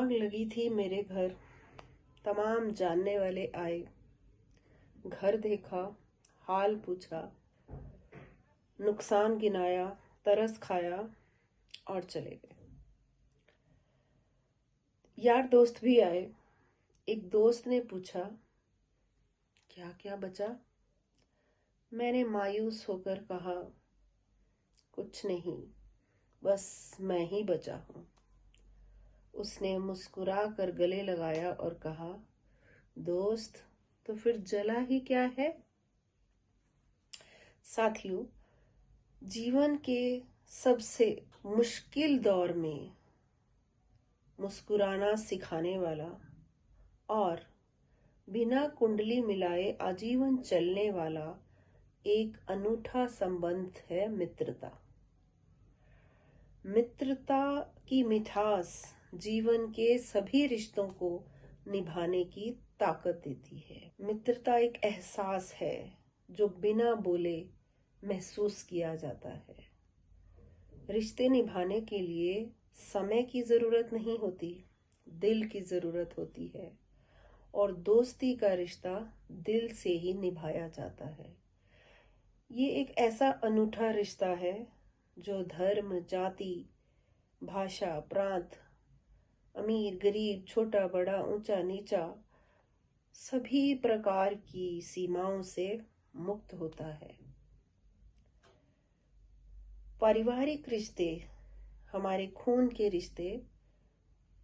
आग लगी थी मेरे घर, तमाम जानने वाले आए। घर देखा, हाल पूछा, नुकसान गिनाया, तरस खाया और चले गए। यार दोस्त भी आए। एक दोस्त ने पूछा, क्या क्या बचा? मैंने मायूस होकर कहा, कुछ नहीं, बस मैं ही बचा हूँ। उसने मुस्कुरा कर गले लगाया और कहा, दोस्त, तो फिर जला ही क्या है? साथियों, जीवन के सबसे मुश्किल दौर में मुस्कुराना सिखाने वाला और बिना कुंडली मिलाए आजीवन चलने वाला एक अनूठा संबंध है मित्रता। मित्रता की मिठास जीवन के सभी रिश्तों को निभाने की ताकत देती है। मित्रता एक एहसास है जो बिना बोले महसूस किया जाता है। रिश्ते निभाने के लिए समय की जरूरत नहीं होती, दिल की जरूरत होती है। और दोस्ती का रिश्ता दिल से ही निभाया जाता है। ये एक ऐसा अनूठा रिश्ता है जो धर्म, जाति, भाषा, प्रांत, अमीर, गरीब, छोटा, बड़ा, ऊंचा, नीचा सभी प्रकार की सीमाओं से मुक्त होता है। पारिवारिक रिश्ते, हमारे खून के रिश्ते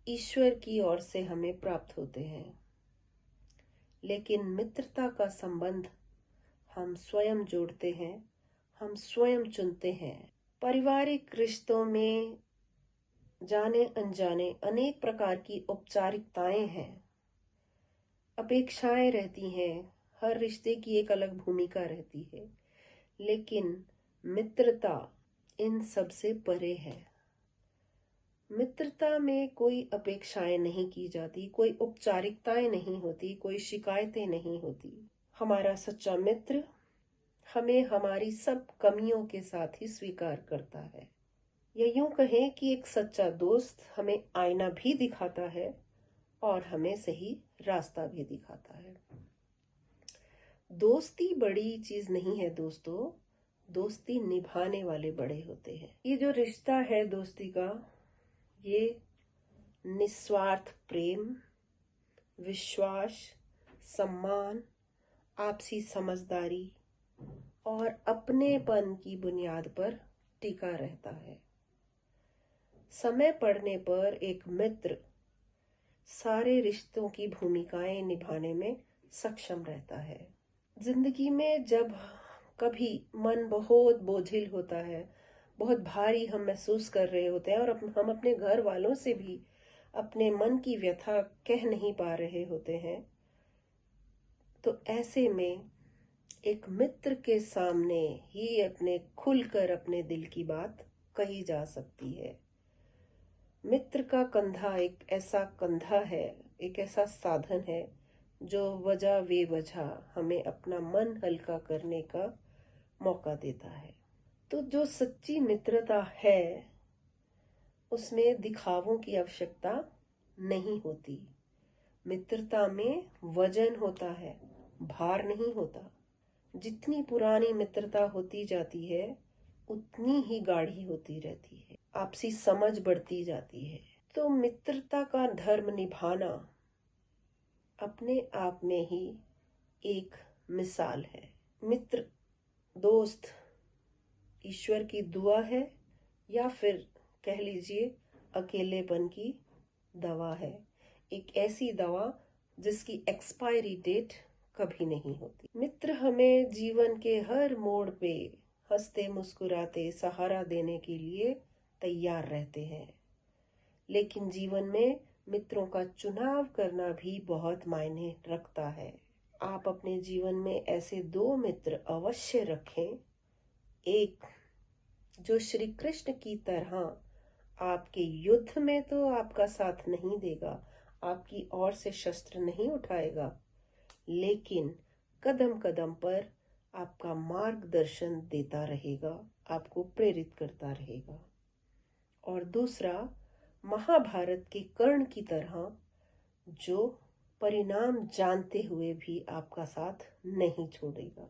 ईश्वर की ओर से हमें प्राप्त होते हैं, लेकिन मित्रता का संबंध हम स्वयं जोड़ते हैं, हम स्वयं चुनते हैं। पारिवारिक रिश्तों में जाने अनजाने अनेक प्रकार की औपचारिकताएं हैं, अपेक्षाएं रहती हैं। हर रिश्ते की एक अलग भूमिका रहती है, लेकिन मित्रता इन सब से परे है। मित्रता में कोई अपेक्षाएं नहीं की जाती, कोई औपचारिकताएं नहीं होती, कोई शिकायतें नहीं होती। हमारा सच्चा मित्र हमें हमारी सब कमियों के साथ ही स्वीकार करता है। या यूं कहें कि एक सच्चा दोस्त हमें आईना भी दिखाता है और हमें सही रास्ता भी दिखाता है। दोस्ती बड़ी चीज नहीं है दोस्तों, दोस्ती निभाने वाले बड़े होते हैं। ये जो रिश्ता है दोस्ती का, ये निस्वार्थ प्रेम, विश्वास, सम्मान, आपसी समझदारी और अपनेपन की बुनियाद पर टिका रहता है। समय पड़ने पर एक मित्र सारे रिश्तों की भूमिकाएं निभाने में सक्षम रहता है। जिंदगी में जब कभी मन बहुत बोझिल होता है, बहुत भारी हम महसूस कर रहे होते हैं और हम अपने घर वालों से भी अपने मन की व्यथा कह नहीं पा रहे होते हैं, तो ऐसे में एक मित्र के सामने ही खुलकर अपने दिल की बात कही जा सकती है। मित्र का कंधा एक ऐसा कंधा है, एक ऐसा साधन है जो वजह बेवजह हमें अपना मन हल्का करने का मौका देता है। तो जो सच्ची मित्रता है उसमें दिखावों की आवश्यकता नहीं होती। मित्रता में वजन होता है, भार नहीं होता। जितनी पुरानी मित्रता होती जाती है उतनी ही गाढ़ी होती रहती है, आपसी समझ बढ़ती जाती है। तो मित्रता का धर्म निभाना अपने आप में ही एक मिसाल है। मित्र, दोस्त ईश्वर की दुआ है या फिर कह लीजिए अकेलेपन की दवा है। एक ऐसी दवा जिसकी एक्सपायरी डेट कभी नहीं होती। मित्र हमें जीवन के हर मोड़ पे हंसते मुस्कुराते सहारा देने के लिए तैयार रहते हैं, लेकिन जीवन में मित्रों का चुनाव करना भी बहुत मायने रखता है। आप अपने जीवन में ऐसे 2 मित्र अवश्य रखें। एक जो श्री कृष्ण की तरह आपके युद्ध में तो आपका साथ नहीं देगा, आपकी ओर से शस्त्र नहीं उठाएगा, लेकिन कदम कदम पर आपका मार्गदर्शन देता रहेगा, आपको प्रेरित करता रहेगा। और दूसरा, महाभारत के कर्ण की तरह, जो परिणाम जानते हुए भी आपका साथ नहीं छोड़ेगा।